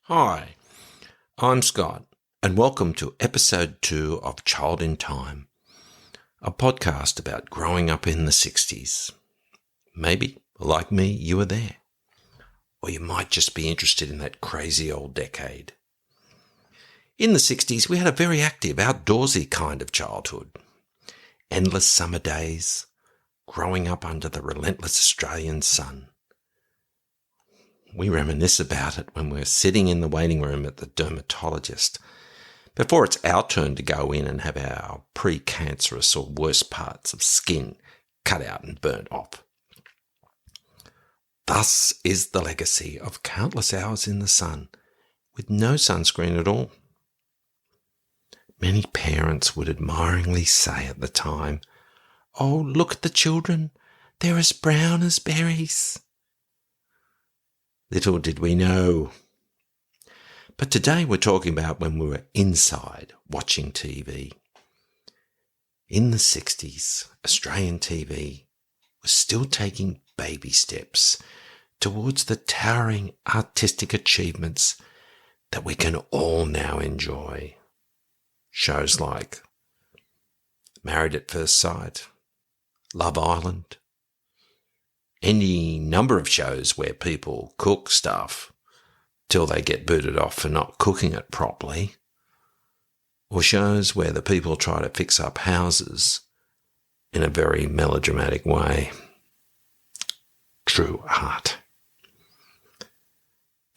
Hi, I'm Scott, and welcome to episode 2 of Child in Time, a podcast about growing up in the 60s. Maybe, like me, you were there. Or you might just be interested in that crazy old decade. In the 60s, we had a very active, outdoorsy kind of childhood. Endless summer days, growing up under the relentless Australian sun. We reminisce about it when we're sitting in the waiting room at the dermatologist before it's our turn to go in and have our precancerous or worse parts of skin cut out and burnt off. Thus is the legacy of countless hours in the sun with no sunscreen at all. Many parents would admiringly say at the time, "Oh, look at the children, they're as brown as berries." Little did we know. But today we're talking about when we were inside watching TV. In the 60s, Australian TV was still taking baby steps towards the towering artistic achievements that we can all now enjoy. Shows like Married at First Sight, Love Island, any number of shows where people cook stuff till they get booted off for not cooking it properly, or shows where the people try to fix up houses in a very melodramatic way. True art.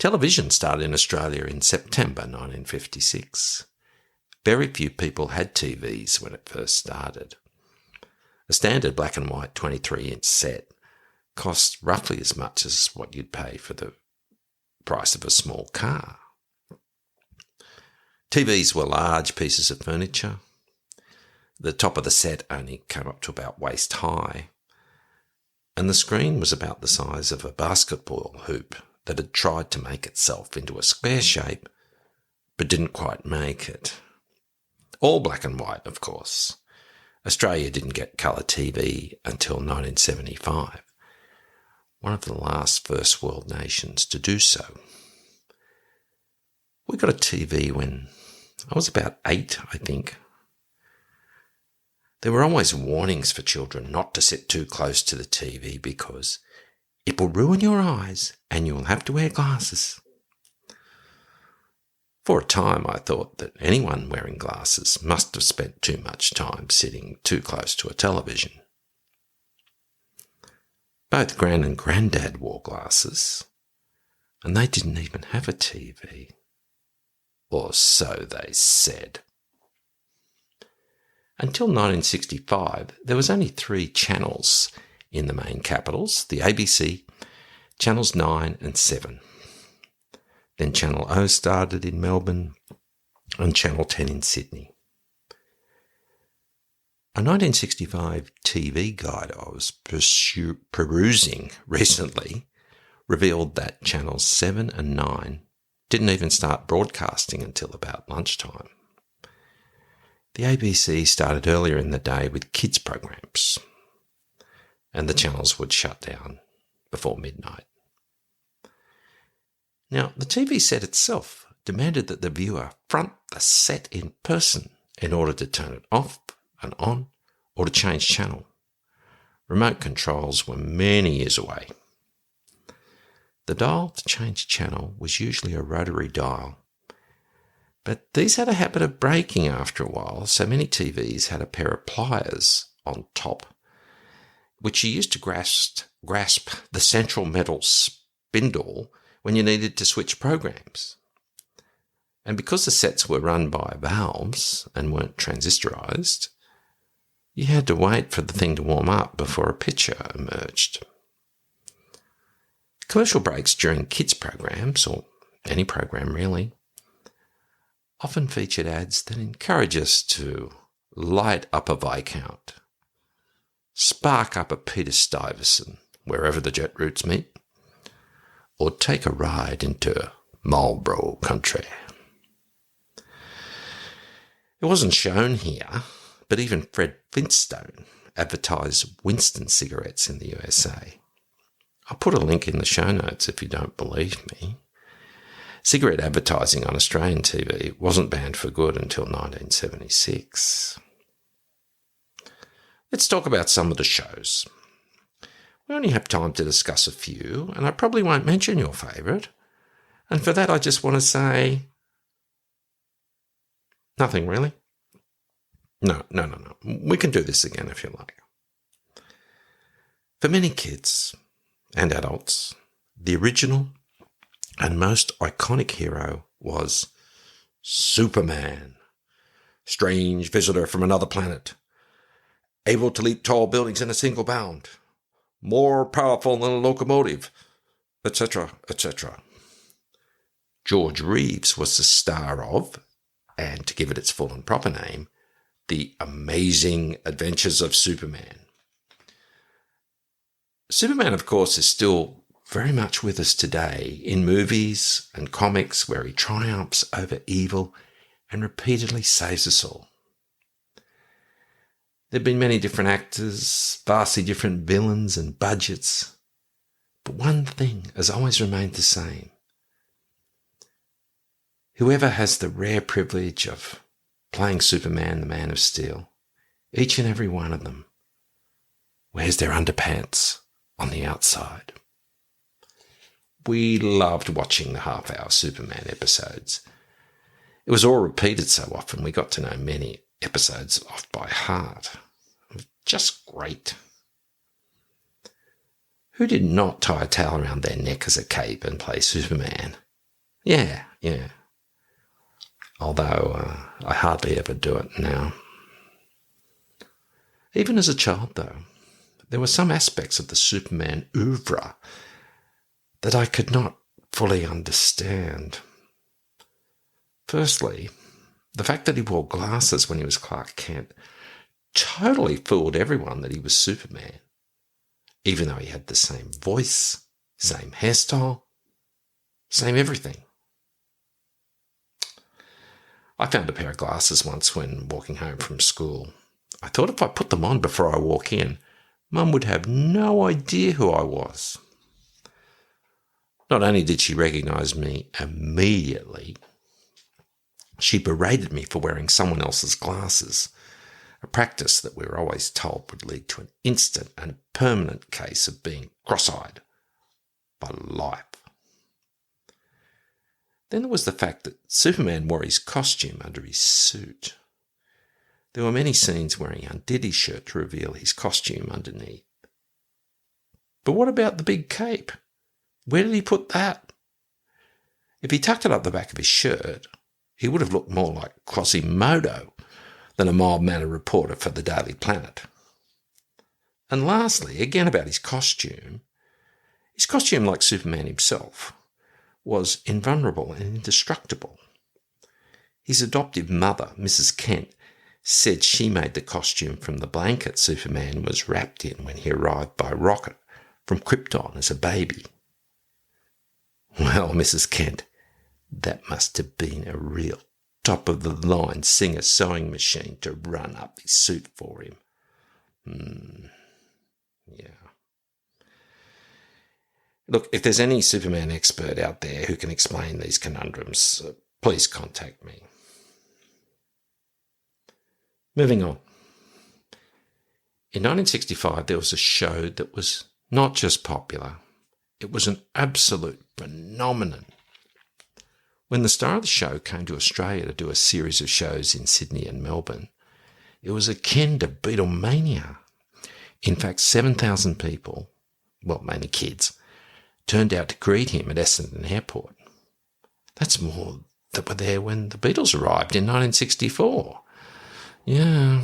Television started in Australia in September 1956. Very few people had TVs when it first started. A standard black and white 23-inch set cost roughly as much as what you'd pay for the price of a small car. TVs were large pieces of furniture. The top of the set only came up to about waist high, and the screen was about the size of a basketball hoop that had tried to make itself into a square shape but didn't quite make it. All black and white, of course. Australia didn't get colour TV until 1975. One of the last first world nations to do so. We got a TV when I was about 8, I think. There were always warnings for children not to sit too close to the TV because it will ruin your eyes and you'll have to wear glasses. For a time, I thought that anyone wearing glasses must have spent too much time sitting too close to a television. Both Gran and Grandad wore glasses, and they didn't even have a TV. Or so they said. Until 1965, there was only 3 channels in the main capitals, the ABC, Channels 9 and 7. Then Channel O started in Melbourne and Channel 10 in Sydney. A 1965 TV guide I was perusing recently revealed that Channels 7 and 9 didn't even start broadcasting until about lunchtime. The ABC started earlier in the day with kids' programs, and the channels would shut down before midnight. Now, the TV set itself demanded that the viewer front the set in person in order to turn it off and on, or to change channel. Remote controls were many years away. The dial to change channel was usually a rotary dial, but these had a habit of breaking after a while, so many TVs had a pair of pliers on top, which you used to grasp the central metal spindle when you needed to switch programs. And because the sets were run by valves and weren't transistorized, you had to wait for the thing to warm up before a picture emerged. Commercial breaks during kids' programs, or any program really, often featured ads that encourage us to light up a Viscount, spark up a Peter Stuyvesant wherever the jet routes meet, or take a ride into Marlborough country. It wasn't shown here, but even Fred Flintstone advertised Winston cigarettes in the USA. I'll put a link in the show notes if you don't believe me. Cigarette advertising on Australian TV wasn't banned for good until 1976. Let's talk about some of the shows. We only have time to discuss a few, and I probably won't mention your favourite. And for that, I just want to say nothing really. No. We can do this again if you like. For many kids and adults, the original and most iconic hero was Superman. Strange visitor from another planet, able to leap tall buildings in a single bound, more powerful than a locomotive, etc., etc. George Reeves was the star of, and to give it its full and proper name, The Amazing Adventures of Superman. Superman, of course, is still very much with us today in movies and comics where he triumphs over evil and repeatedly saves us all. There have been many different actors, vastly different villains and budgets, but one thing has always remained the same. Whoever has the rare privilege of playing Superman, the Man of Steel, each and every one of them wears their underpants on the outside. We loved watching the half-hour Superman episodes. It was all repeated so often we got to know many episodes off by heart. It was just great. Who did not tie a towel around their neck as a cape and play Superman? Yeah. Although I hardly ever do it now. Even as a child, though, there were some aspects of the Superman oeuvre that I could not fully understand. Firstly, the fact that he wore glasses when he was Clark Kent totally fooled everyone that he was Superman, even though he had the same voice, same hairstyle, same everything. I found a pair of glasses once when walking home from school. I thought if I put them on before I walk in, Mum would have no idea who I was. Not only did she recognise me immediately, she berated me for wearing someone else's glasses, a practice that we were always told would lead to an instant and permanent case of being cross-eyed by life. Then there was the fact that Superman wore his costume under his suit. There were many scenes where he undid his shirt to reveal his costume underneath. But what about the big cape? Where did he put that? If he tucked it up the back of his shirt, he would have looked more like Quasimodo than a mild-mannered reporter for the Daily Planet. And lastly, again about his costume, like Superman himself, was invulnerable and indestructible. His adoptive mother, Mrs. Kent, said she made the costume from the blanket Superman was wrapped in when he arrived by rocket from Krypton as a baby. Well, Mrs. Kent, that must have been a real top-of-the-line Singer sewing machine to run up his suit for him. Yeah. Look, if there's any Superman expert out there who can explain these conundrums, please contact me. Moving on. In 1965, there was a show that was not just popular, it was an absolute phenomenon. When the star of the show came to Australia to do a series of shows in Sydney and Melbourne, it was akin to Beatlemania. In fact, 7,000 people, well, mainly kids, turned out to greet him at Essendon Airport. That's more that were there when the Beatles arrived in 1964. Yeah.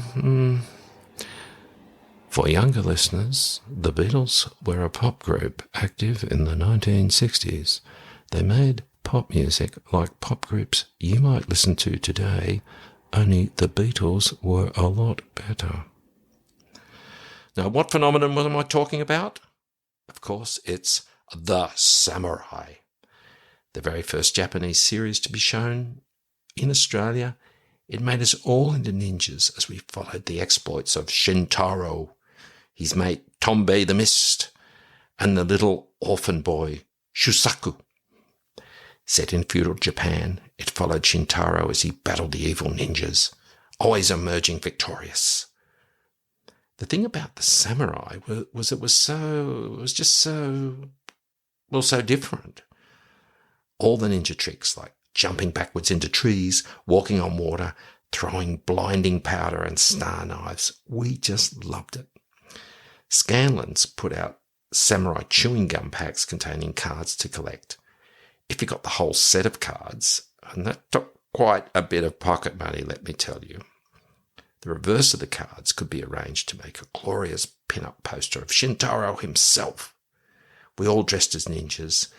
For younger listeners, the Beatles were a pop group active in the 1960s. They made pop music like pop groups you might listen to today, only the Beatles were a lot better. Now, what phenomenon am I talking about? Of course, it's The Samurai, the very first Japanese series to be shown in Australia. It made us all into ninjas as we followed the exploits of Shintaro, his mate Tombe the Mist, and the little orphan boy Shusaku. Set in feudal Japan, it followed Shintaro as he battled the evil ninjas, always emerging victorious. The thing about the samurai was it was just so different. All the ninja tricks like jumping backwards into trees, walking on water, throwing blinding powder and star knives, we just loved it. Scanlan's put out samurai chewing gum packs containing cards to collect. If you got the whole set of cards, and that took quite a bit of pocket money, let me tell you. The reverse of the cards could be arranged to make a glorious pin-up poster of Shintaro himself. We all dressed as ninjas,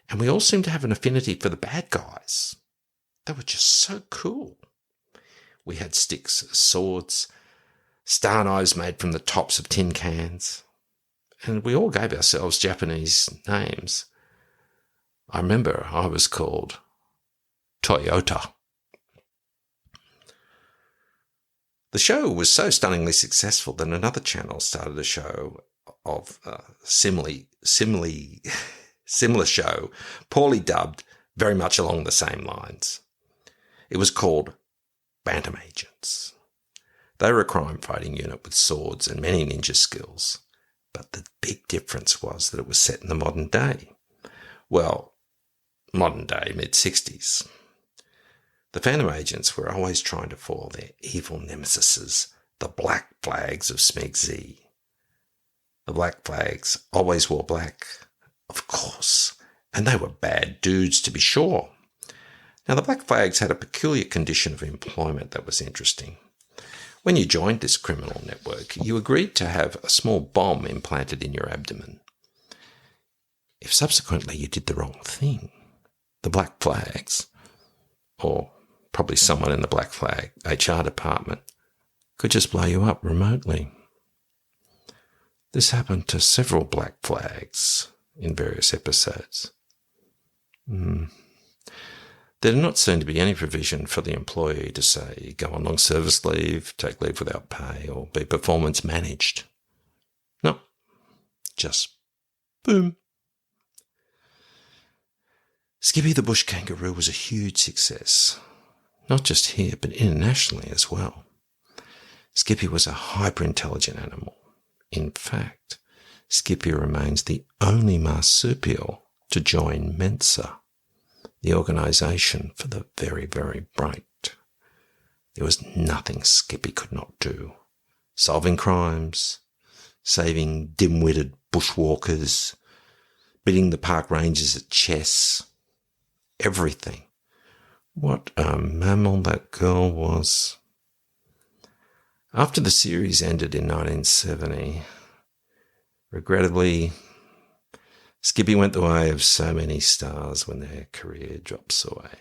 and we all seemed to have an affinity for the bad guys. They were just so cool. We had sticks as swords, star knives made from the tops of tin cans, and we all gave ourselves Japanese names. I remember I was called Toyota. The show was so stunningly successful that another channel started a show of similar show, poorly dubbed, very much along the same lines. It was called Bantam Agents. They were a crime-fighting unit with swords and many ninja skills, but the big difference was that it was set in the modern day. Well, modern day, mid-60s. The Phantom Agents were always trying to foil their evil nemesises, the Black Flags of Smeg Z. The Black Flags always wore black, of course, and they were bad dudes to be sure. Now, the Black Flags had a peculiar condition of employment that was interesting. When you joined this criminal network, you agreed to have a small bomb implanted in your abdomen. If subsequently you did the wrong thing, the Black Flags, or probably someone in the Black Flag HR department, could just blow you up remotely. This happened to several Black Flags in various episodes. There did not seem to be any provision for the employee to, say, go on long service leave, take leave without pay, or be performance managed. No, just boom. Skippy the Bush Kangaroo was a huge success, not just here, but internationally as well. Skippy was a hyper-intelligent animal. In fact, Skippy remains the only marsupial to join Mensa, the organisation for the very, very bright. There was nothing Skippy could not do. Solving crimes, saving dim-witted bushwalkers, beating the park rangers at chess, everything. What a mammal that girl was. After the series ended in 1970, regrettably, Skippy went the way of so many stars when their career drops away.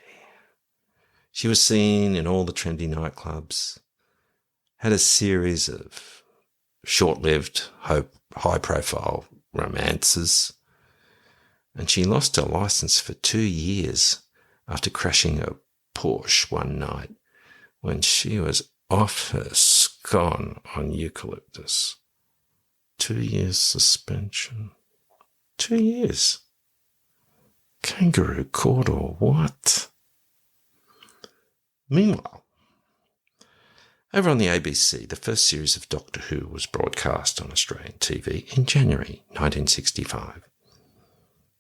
She was seen in all the trendy nightclubs, had a series of short-lived, high-profile romances, and she lost her license for 2 years after crashing a Porsche one night when she was off her scone on eucalyptus. 2 years suspension. 2 years. Kangaroo court or what? Meanwhile, over on the ABC, the first series of Doctor Who was broadcast on Australian TV in January 1965.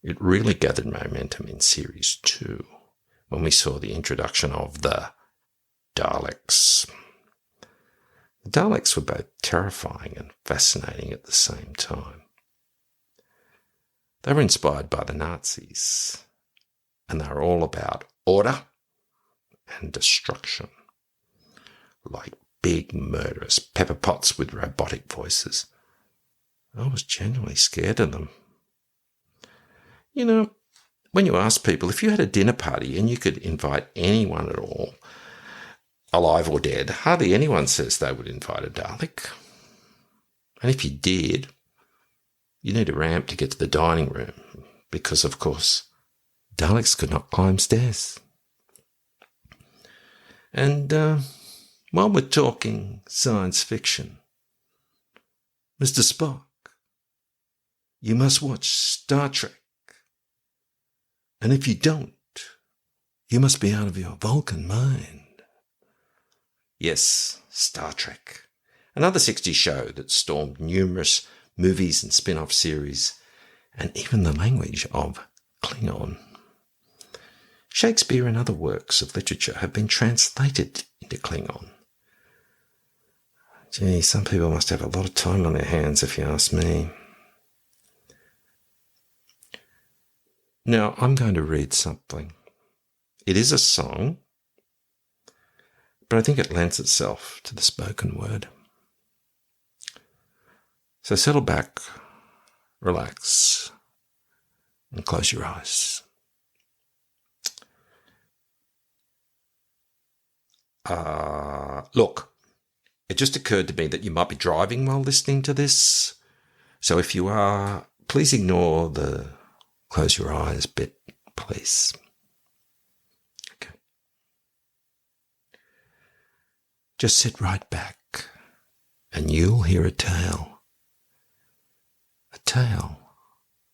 It really gathered momentum in Series 2 when we saw the introduction of the Daleks. The Daleks were both terrifying and fascinating at the same time. They were inspired by the Nazis, and they were all about order and destruction, like big murderous pepper pots with robotic voices. I was genuinely scared of them. You know, when you ask people, if you had a dinner party and you could invite anyone at all, alive or dead, hardly anyone says they would invite a Dalek. And if you did, you need a ramp to get to the dining room because, of course, Daleks could not climb stairs. And while we're talking science fiction, Mr. Spock, you must watch Star Trek. And if you don't, You must be out of your Vulcan mind. Yes, Star Trek. Another 60s show that stormed numerous movies and spin-off series, and even the language of Klingon. Shakespeare and other works of literature have been translated into Klingon. Gee, some people must have a lot of time on their hands, if you ask me. Now, I'm going to read something. It is a song, but I think it lends itself to the spoken word. So settle back, relax, and close your eyes. Look, it just occurred to me that you might be driving while listening to this. So if you are, please ignore the close your eyes bit, please. Okay. Just sit right back and you'll hear a tale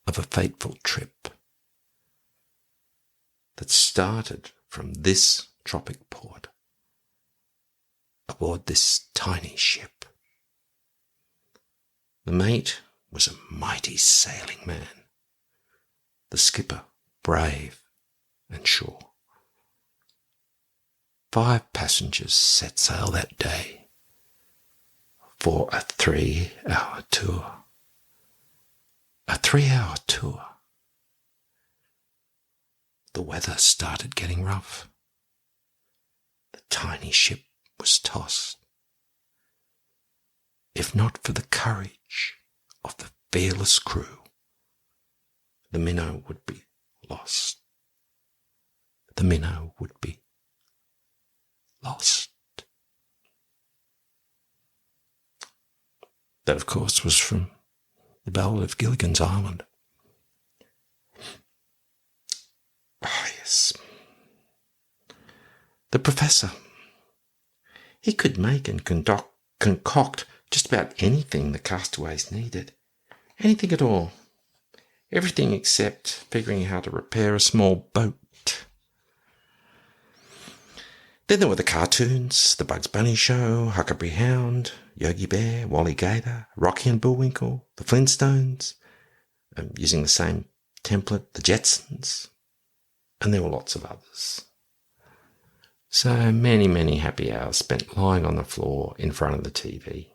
of a fateful trip that started from this tropic port aboard this tiny ship. The mate was a mighty sailing man, the skipper brave and sure. 5 passengers set sail that day for a 3-hour tour. A 3-hour tour. The weather started getting rough. The tiny ship was tossed. If not for the courage of the fearless crew, the minnow would be lost. The minnow would be lost. That, of course, was from the Ballad of Gilligan's Island. Ah, yes. The professor. He could make and concoct just about anything the castaways needed. Anything at all. Everything except figuring out how to repair a small boat. Then there were the cartoons, the Bugs Bunny Show, Huckleberry Hound, Yogi Bear, Wally Gator, Rocky and Bullwinkle, the Flintstones, using the same template, the Jetsons, and there were lots of others. So many, many happy hours spent lying on the floor in front of the TV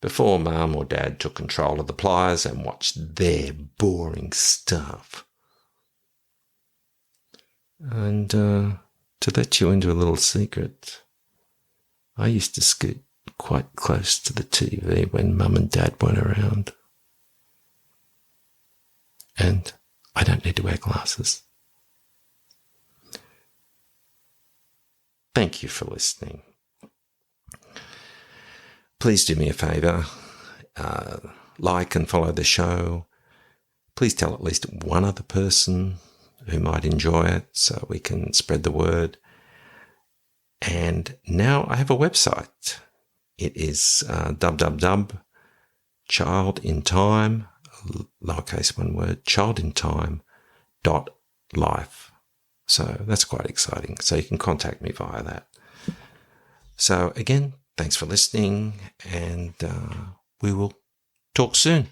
before Mum or Dad took control of the pliers and watched their boring stuff. And to let you into a little secret, I used to scoot quite close to the TV when Mum and Dad weren't around. And I don't need to wear glasses. Thank you for listening. Please do me a favour, like and follow the show. Please tell at least one other person who might enjoy it so we can spread the word. And now I have a website. It is www.childintime, lowercase one word, childintime.life. So that's quite exciting. So you can contact me via that. So again, thanks for listening, and we will talk soon.